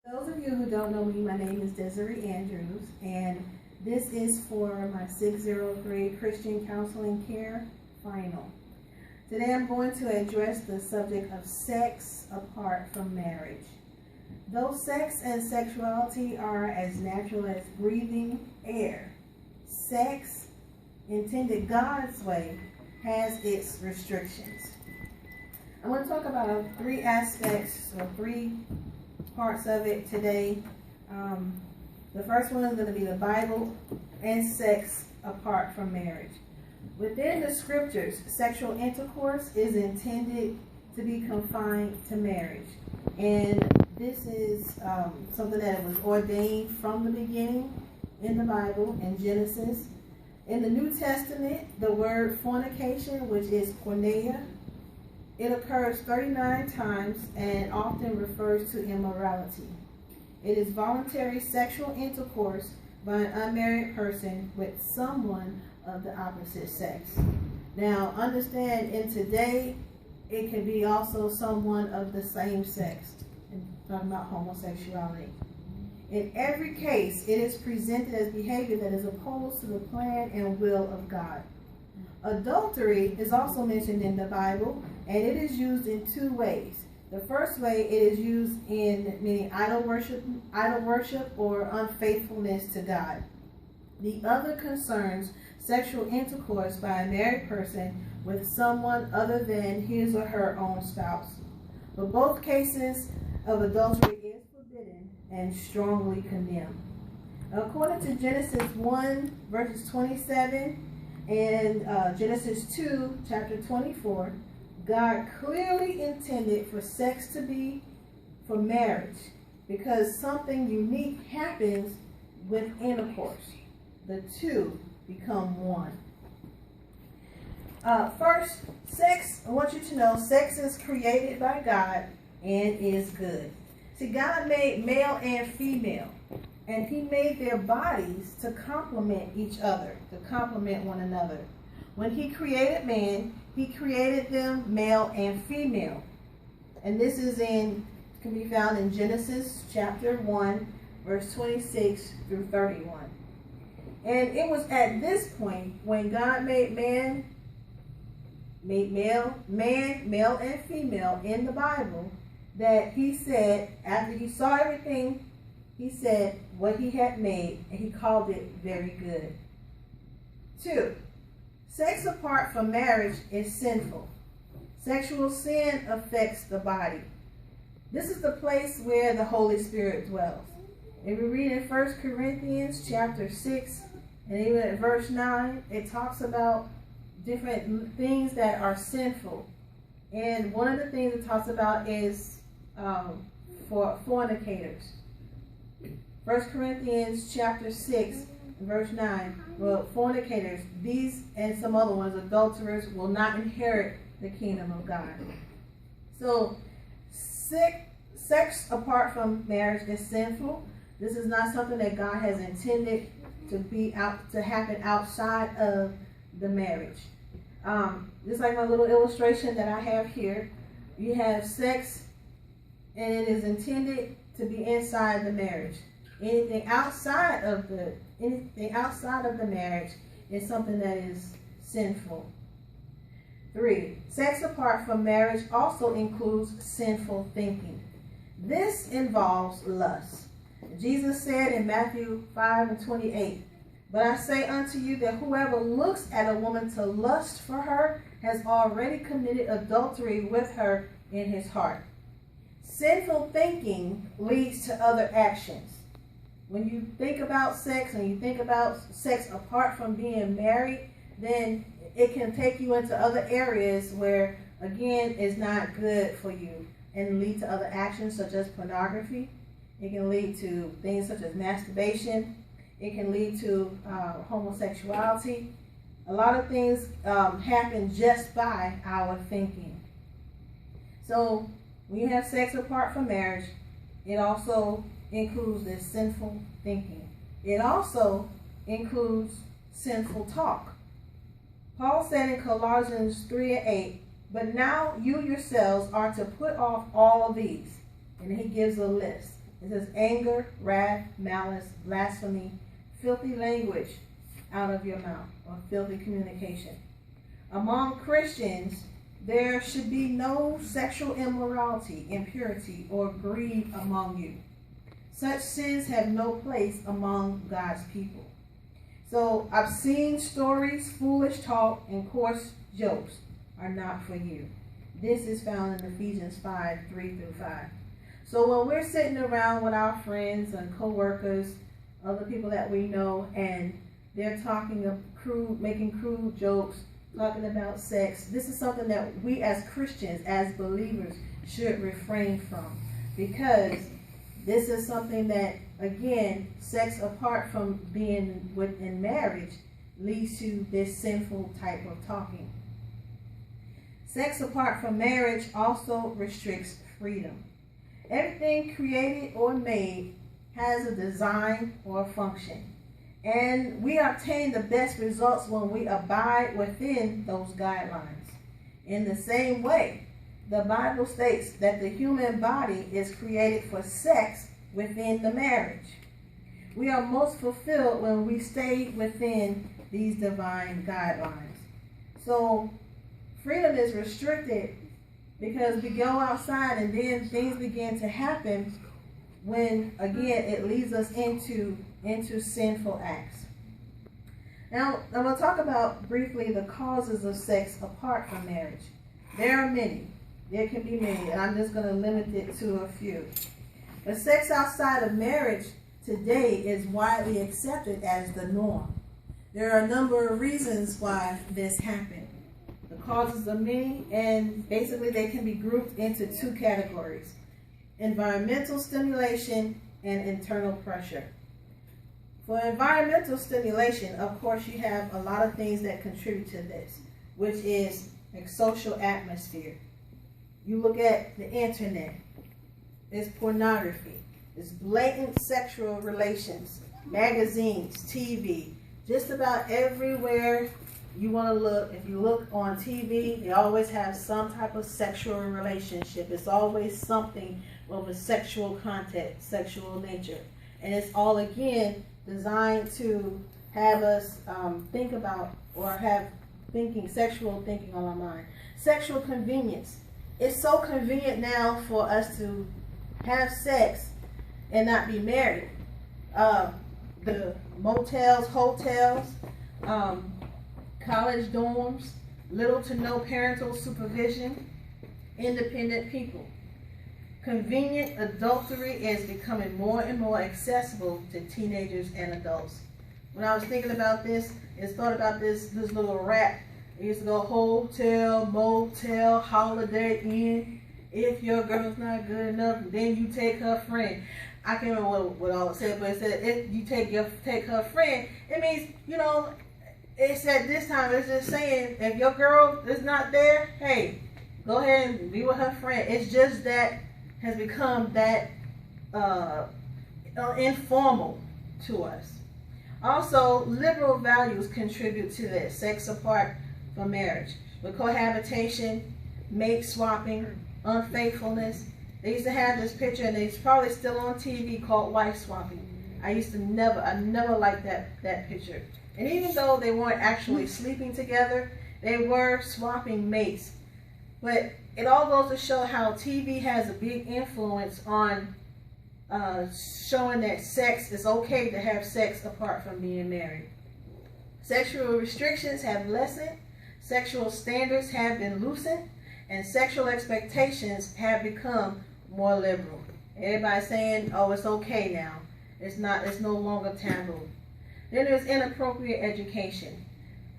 Those of you who don't know me, my name is Desiree Andrews, and this is for my 6th grade Christian Counseling Care Final. Today I'm going to address the subject of sex apart from marriage. Though sex and sexuality are as natural as breathing air, sex, intended God's way, has its restrictions. I'm going to talk about three aspects or three parts of it today. The first one is going to be the Bible and sex apart from marriage. Within the scriptures, sexual intercourse is intended to be confined to marriage. And this is something that was ordained from the beginning in the Bible, in Genesis. In the New Testament, the word fornication, which is porneia, it occurs 39 times and often refers to immorality. It is voluntary sexual intercourse by an unmarried person with someone of the opposite sex. Now, understand, in today, it can be also someone of the same sex. I'm talking about homosexuality. In every case, it is presented as behavior that is opposed to the plan and will of God. Adultery is also mentioned in the Bible, and it is used in two ways. The first way, it is used in meaning idol worship or unfaithfulness to God. The other concerns sexual intercourse by a married person with someone other than his or her own spouse. But both cases of adultery is forbidden and strongly condemned. According to Genesis 1, verses 27, and Genesis 2, chapter 24, God clearly intended for sex to be for marriage because something unique happens with intercourse. The two become one. First, sex, I want you to know, sex is created by God and is good. See, God made male and female, and He made their bodies to complement each other, to complement one another. When He created man, He created them male and female. And this can be found in Genesis chapter 1, verse 26 through 31. And it was at this point when God made male and female in the Bible, that He said, after He saw everything, He said what He had made, and He called it very good. 2, sex apart from marriage is sinful. Sexual sin affects the body. This is the place where the Holy Spirit dwells. If we read in 1 Corinthians chapter 6, and even at verse 9, it talks about different things that are sinful. And one of the things it talks about is for fornicators. 1 Corinthians chapter 6, verse 9. Well, fornicators, these and some other ones, adulterers, will not inherit the kingdom of God. So, sex apart from marriage is sinful. This is not something that God has intended to happen outside of the marriage. Just like my little illustration that I have here, you have sex, and it is intended to be inside the marriage. Anything outside of the marriage is something that is sinful. 3, sex apart from marriage also includes sinful thinking. This involves lust. Jesus said in Matthew 5:28, "But I say unto you that whoever looks at a woman to lust for her has already committed adultery with her in his heart." Sinful thinking leads to other actions. When you think about sex and you think about sex apart from being married, then it can take you into other areas where, again, it's not good for you and lead to other actions such as pornography. It can lead to things such as masturbation. It can lead to homosexuality. A lot of things happen just by our thinking. So when you have sex apart from marriage, it also includes this sinful thinking. It also includes sinful talk. Paul said in Colossians 3:8, "But now you yourselves are to put off all of these." And he gives a list. It says anger, wrath, malice, blasphemy, filthy language out of your mouth, or filthy communication. Among Christians, there should be no sexual immorality, impurity, or greed among you. Such sins have no place among God's people. So obscene stories, foolish talk, and coarse jokes are not for you. This is found in Ephesians 5:3-5. So when we're sitting around with our friends and co-workers, other people that we know, and they're talking of making crude jokes, talking about sex, this is something that we as Christians, as believers, should refrain from. Because this is something that, again, sex apart from being within marriage leads to this sinful type of talking. Sex apart from marriage also restricts freedom. Everything created or made has a design or function. And we obtain the best results when we abide within those guidelines. In the same way, the Bible states that the human body is created for sex within the marriage. We are most fulfilled when we stay within these divine guidelines. So freedom is restricted because we go outside and then things begin to happen when, again, it leads us into sinful acts. Now, I'm going to talk about briefly the causes of sex apart from marriage. There are many. There can be many, and I'm just going to limit it to a few. But sex outside of marriage today is widely accepted as the norm. There are a number of reasons why this happened. The causes are many, and basically they can be grouped into two categories: environmental stimulation and internal pressure. For environmental stimulation, of course, you have a lot of things that contribute to this, which is a social atmosphere. You look at the internet, it's pornography, it's blatant sexual relations, magazines, TV, just about everywhere you want to look. If you look on TV, they always have some type of sexual relationship. It's always something of a sexual content, sexual nature. And it's all, again, designed to have us think about or have sexual thinking on our mind. Sexual convenience. It's so convenient now for us to have sex and not be married. The motels, hotels, college dorms, little to no parental supervision, independent people. Convenient adultery is becoming more and more accessible to teenagers and adults. When I was thinking about this, I thought about this little rap. It used to go hotel, motel, Holiday Inn. If your girl's not good enough, then you take her friend. I can't remember what all it said, but it said if you take her friend, it means, it's at this time, it's just saying if your girl is not there, hey, go ahead and be with her friend. It's just that has become that informal to us. Also, liberal values contribute to this, sex apart from marriage. With cohabitation, mate swapping, unfaithfulness. They used to have this picture, and it's probably still on TV, called wife swapping. I never liked that picture. And even though they weren't actually sleeping together, they were swapping mates. But it all goes to show how TV has a big influence on showing that sex is okay to have sex apart from being married. Sexual restrictions have lessened, sexual standards have been loosened, and sexual expectations have become more liberal. Everybody's saying, oh, it's okay now. It's no longer taboo. Then there's inappropriate education.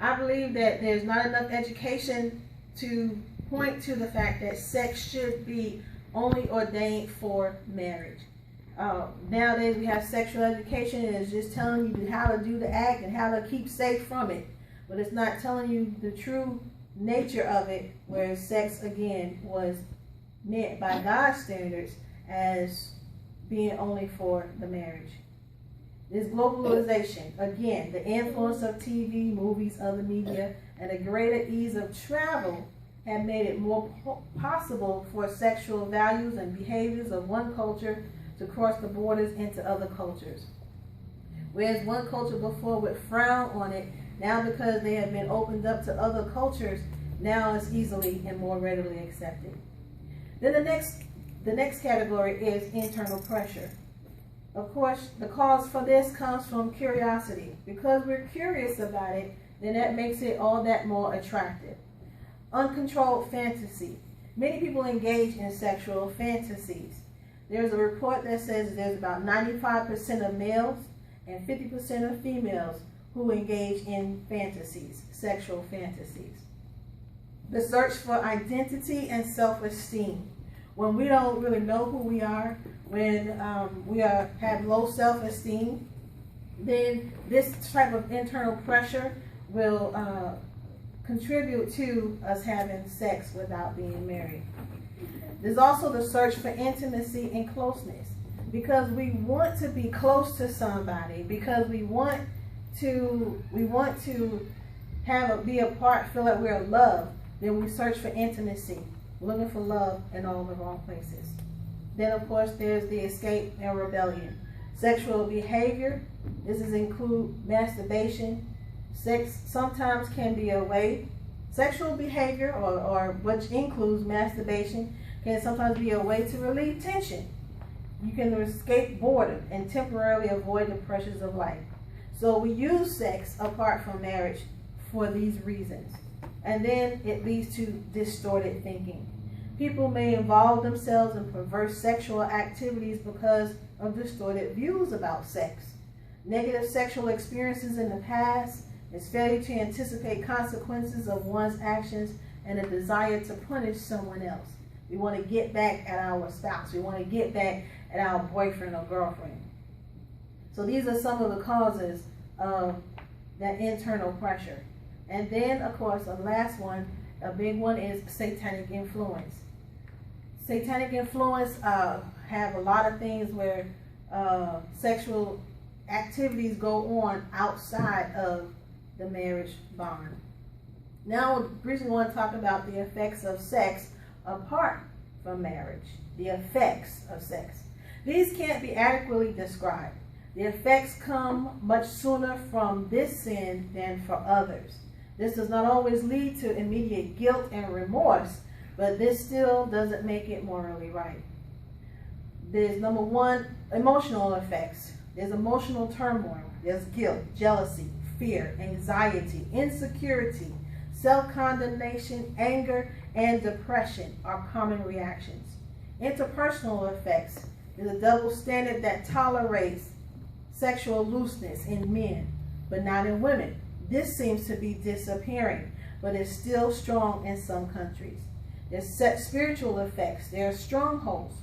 I believe that there's not enough education to point to the fact that sex should be only ordained for marriage. Nowadays we have sexual education, and it's just telling you how to do the act and how to keep safe from it. But it's not telling you the true nature of it, where sex, again, was meant by God's standards as being only for the marriage. This globalization, again, the influence of TV, movies, other media, and the greater ease of travel have made it more possible for sexual values and behaviors of one culture to cross the borders into other cultures. Whereas one culture before would frown on it, now because they have been opened up to other cultures, now it's easily and more readily accepted. Then the next category is internal pressure. Of course, the cause for this comes from curiosity. Because we're curious about it, then that makes it all that more attractive. Uncontrolled fantasy. Many people engage in sexual fantasies. There's a report that says there's about 95% of males and 50% of females who engage in fantasies, sexual fantasies. The search for identity and self-esteem. When we don't really know who we are, when we have low self-esteem, then this type of internal pressure will contribute to us having sex without being married. There's also the search for intimacy and closeness, because we want to be close to somebody, because we want to be a part, feel like we're loved. Then we search for intimacy, looking for love in all the wrong places. Then of course there's the escape and rebellion. Sexual behavior, this include masturbation. Sex sometimes can be a way. Sexual behavior, or which includes masturbation, can sometimes be a way to relieve tension. You can escape boredom and temporarily avoid the pressures of life. So we use sex apart from marriage for these reasons. And then it leads to distorted thinking. People may involve themselves in perverse sexual activities because of distorted views about sex. Negative sexual experiences in the past is failure to anticipate consequences of one's actions and a desire to punish someone else. We want to get back at our spouse. We want to get back at our boyfriend or girlfriend. So these are some of the causes of that internal pressure. And then, of course, the last one, a big one, is satanic influence. Satanic influence have a lot of things where sexual activities go on outside of the marriage bond. Now, we briefly want to talk about the effects of sex apart from marriage. The effects of sex. These can't be adequately described. The effects come much sooner from this sin than for others. This does not always lead to immediate guilt and remorse, but this still doesn't make it morally right. There's number one, emotional effects. There's emotional turmoil. There's guilt, jealousy, fear, anxiety, insecurity, self-condemnation, anger, and depression are common reactions. Interpersonal effects is a double standard that tolerates sexual looseness in men, but not in women. This seems to be disappearing, but is still strong in some countries. There's spiritual effects. There are strongholds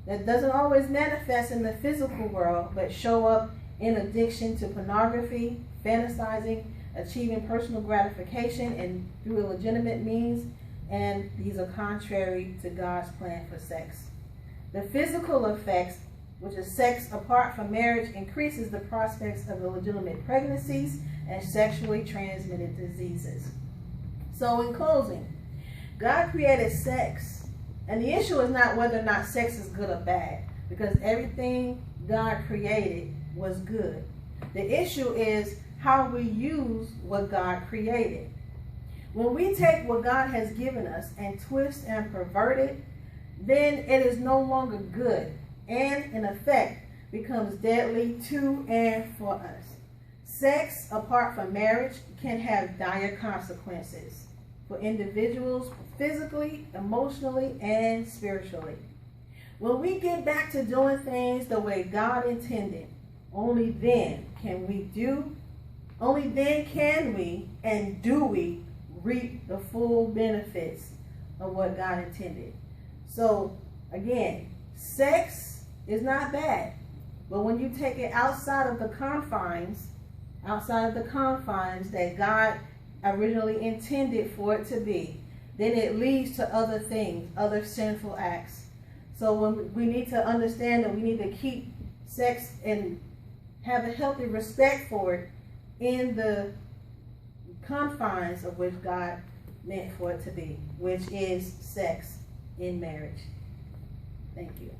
that doesn't always manifest in the physical world, but show up in addiction to pornography, fantasizing, achieving personal gratification and through illegitimate means, and these are contrary to God's plan for sex. The physical effects, which is sex apart from marriage, increases the prospects of illegitimate pregnancies and sexually transmitted diseases. So in closing, God created sex, and the issue is not whether or not sex is good or bad, because everything God created was good. The issue is how we use what God created. When we take what God has given us and twist and pervert it, then it is no longer good, and in effect becomes deadly to and for us. Sex apart from marriage can have dire consequences for individuals physically, emotionally, and spiritually. When we get back to doing things the way God intended, only then can we and do we reap the full benefits of what God intended. So again, sex is not bad, but when you take it outside of the confines that God originally intended for it to be, then it leads to other things, other sinful acts. So when we need to understand that we need to keep sex and have a healthy respect for it in the confines of which God meant for it to be, which is sex in marriage. Thank you.